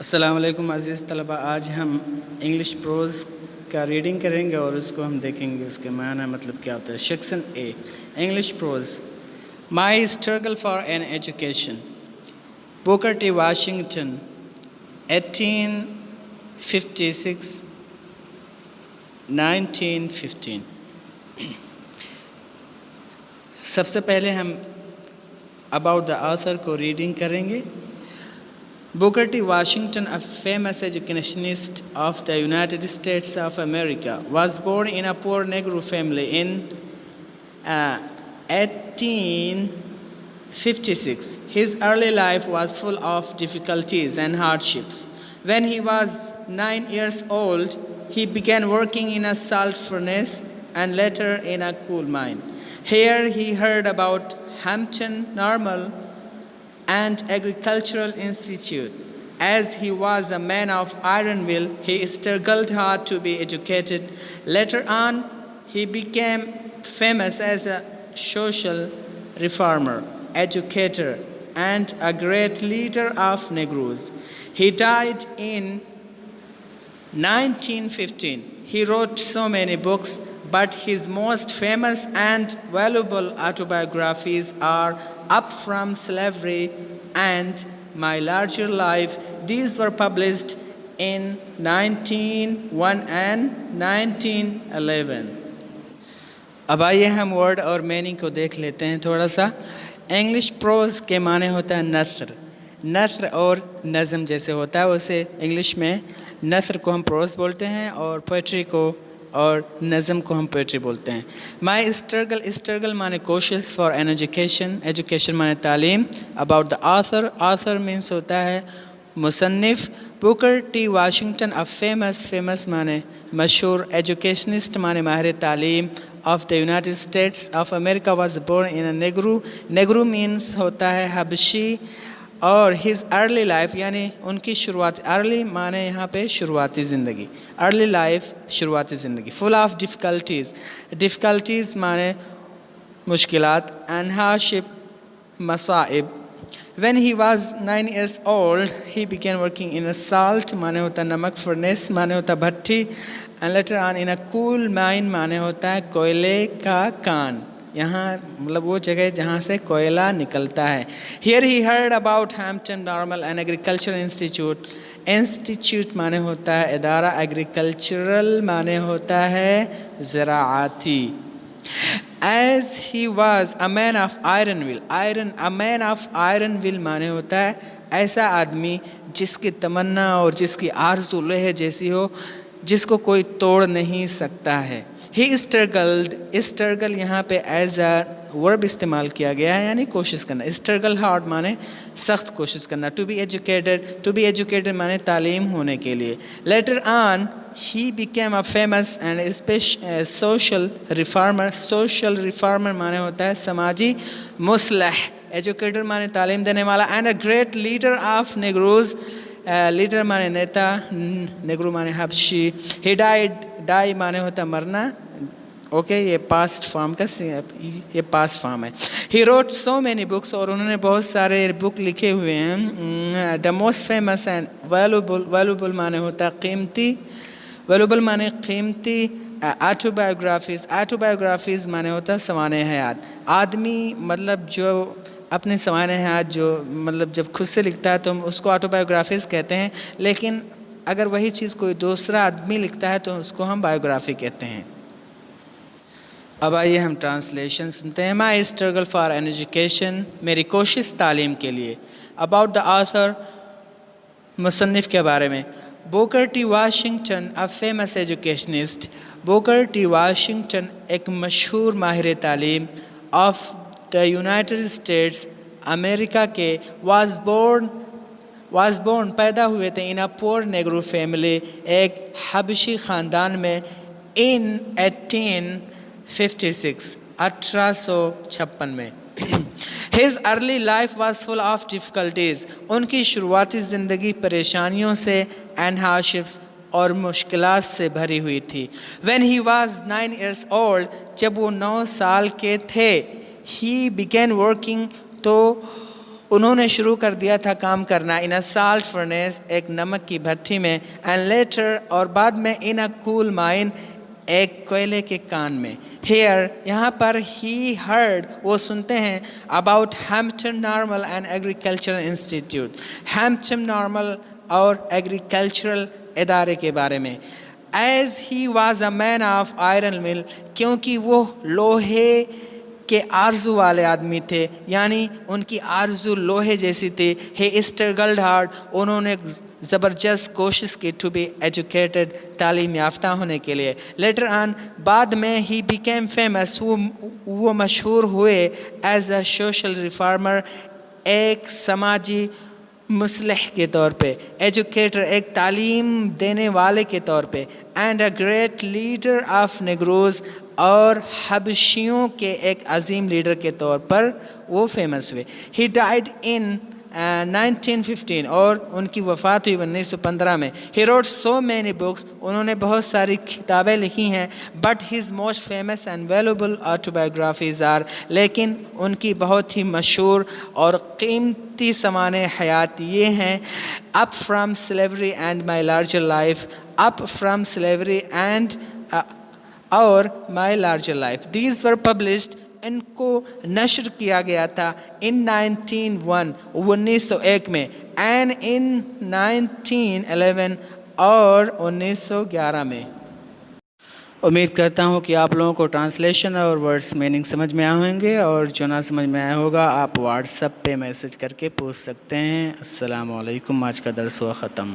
السلام علیکم عزیز طلبہ، آج ہم انگلش پروز کا ریڈنگ کریں گے اور اس کو ہم دیکھیں گے اس کے معنی مطلب کیا ہوتا ہے۔ Section A, English prose. My struggle for an education, Booker T Washington, 1856 1915۔ سب سے پہلے ہم اباؤٹ دا آتھر کو ریڈنگ کریں گے۔ Booker T. Washington, a famous educationist of the United States of America, was born in a poor Negro family in 1856. His early life was full of difficulties and hardships. When he was 9 years old, he began working in a salt furnace and later in a coal mine. Here he heard about Hampton Normal and Agricultural Institute. As he was a man of iron will, he struggled hard to be educated. Later on, he became famous as a social reformer, educator, and a great leader of Negroes. He died in 1915. He wrote so many books, but his most famous and valuable autobiographies are Up from Slavery and My Larger Life. These were published in 1901 and 1911. اب آئیے ہم word اور meaning کو دیکھ لیتے ہیں تھوڑا سا۔ انگلش پروز کے معنی ہوتا ہے نثر اور نظم جیسے ہوتا ہے، ویسے انگلش میں نثر کو ہم پروز بولتے ہیں اور پوئٹری کو اور نظم کو ہم پوئٹری بولتے ہیں۔ مائی اسٹرگل مانے کوشش، فار این ایجوکیشن مانے تعلیم، اباؤٹ دا آتھر مینس ہوتا ہے مصنف۔ بوکر ٹی واشنگٹن، فیمس مانے مشہور، ایجوکیشنسٹ مانے ماہر تعلیم، of the United status of America, was born in a negro means ہوتا ہے حبشی، اور ہز ارلی لائف یعنی ان کی شروعات، ارلی مانے یہاں پہ شروعاتی زندگی، ارلی لائف شروعاتی زندگی، فل آف ڈفیکلٹیز مانے مشکلات، اینڈ ہارڈشپ مصائب۔ When he was 9 years old, he began working in a salt مانے ہوتا ہے نمک، furnace مانے ہوتا ہے بھٹی، and later on in a coal mine مانے ہوتا ہے کوئلے کا کان، یہاں مطلب وہ جگہ جہاں سے کوئلہ نکلتا ہے۔ Here he heard about Hampton Normal and Agricultural Institute مانے ہوتا ہے ادارہ، agricultural مانے ہوتا ہے زراعتی۔ As he was a man of iron will مانے ہوتا ہے ایسا آدمی جس کی تمنا اور جس کی آرزو لوہے جیسی ہو، جس کو کوئی توڑ نہیں سکتا ہے۔ He struggled یہاں پہ ایز اے ورب استعمال کیا گیا ہے یعنی کوشش کرنا۔ struggle hard مانے سخت کوشش کرنا۔ to be educated مانے تعلیم ہونے کے لیے۔ later on he became a famous and social reformer مانے ہوتا ہے سماجی مصلح، educator مانے تعلیم دینے والا، and a great leader of Negroes، leader مانے نیتا، نیگرو مانے حبشی۔ He die مانے ہوتا مرنا، اوکے یہ پاسٹ فارم کا یہ پاسٹ فارم ہے۔ He wrote so many books، اور انہوں نے بہت سارے بک لکھے ہوئے ہیں۔ The most famous and valuable مانے ہوتا قیمتی، valuable مانے قیمتی، autobiographies مانے ہوتا سوانح حیات۔ آدمی مطلب جو اپنے سوانح حیات جو مطلب جب خود سے لکھتا ہے تو ہم اس کو آٹوبایوگرافیز کہتے ہیں، لیکن اگر وہی چیز کوئی دوسرا آدمی لکھتا ہے تو اس کو ہم بایوگرافی کہتے ہیں۔ اب آئیے ہم ٹرانسلیشن سنتے ہیں۔ مائی اسٹرگل فار این ایجوکیشن، میری کوشش تعلیم کے لیے۔ اباؤٹ دا آتھر، مصنف کے بارے میں۔ Booker T Washington, a famous educationist, Booker T Washington ایک مشہور ماہر تعلیم، آف دا یونائٹڈ اسٹیٹس امریکہ کے، واز بورن پیدا ہوئے تھے، ان اے پور نیگرو فیملی ایک حبشی خاندان میں، ان 1856 میں۔ His early life was full of difficulties، ان کی شروعاتی زندگی پریشانیوں سے، and hardships اور مشکلات سے بھری ہوئی تھی۔ When he was 9 years old، جب وہ 9 سال کے تھے، he began working، تو انہوں نے شروع کر دیا تھا کام کرنا ان اے سالٹ فرنیس ایک نمک کی بھٹی میں اینڈ لیٹر اور بعد میں ان اے کول مائن ایک کوئلے کے کان میں. ہیئر یہاں پر ہی ہرڈ وہ سنتے ہیں about Hampton Normal and Agricultural Institute Hampton Normal اور ایگریکلچرل ادارے کے بارے میں. As he was a man of iron مل کیونکہ وہ لوہے کے آرزو والے آدمی تھے یعنی ان کی آرزو لوہے جیسی تھی. ہی اسٹرگلڈ ہارڈ انہوں نے زبردست کوشش کی ٹو بی ایجوکیٹڈ تعلیم یافتہ ہونے کے لیے. لیٹر آن بعد میں ہی بیکیم فیمس وہ مشہور ہوئے ایز اے سوشل ریفارمر ایک سماجی مصلح کے طور پہ. ایجوکیٹر ایک تعلیم دینے والے کے طور پہ. And a great leader of Negroes اور حبشیوں کے ایک عظیم لیڈر کے طور پر وہ فیمس ہوئے. ہی ڈائڈ ان 1915 اور ان کی وفات ہوئی 1915 میں. He wrote so many books انہوں نے بہت ساری کتابیں لکھی ہیں. But his most famous and valuable autobiographies are لیکن ان کی بہت ہی مشہور اور قیمتی سوانح حیات یہ ہیں up from slavery and my larger life up from slavery and اور my larger life. These were published ان کو نشر کیا گیا تھا ان 1901 میں اینڈ ان 1911 اور 1911 میں. امید کرتا ہوں کہ آپ لوگوں کو ٹرانسلیشن اور ورڈس میننگ سمجھ میں آئے ہوں گے اور جو نہ سمجھ میں آیا ہوگا آپ واٹس ایپ پہ میسج کر کے پوچھ سکتے ہیں. السلام علیکم. آج کا درس ہوا ختم.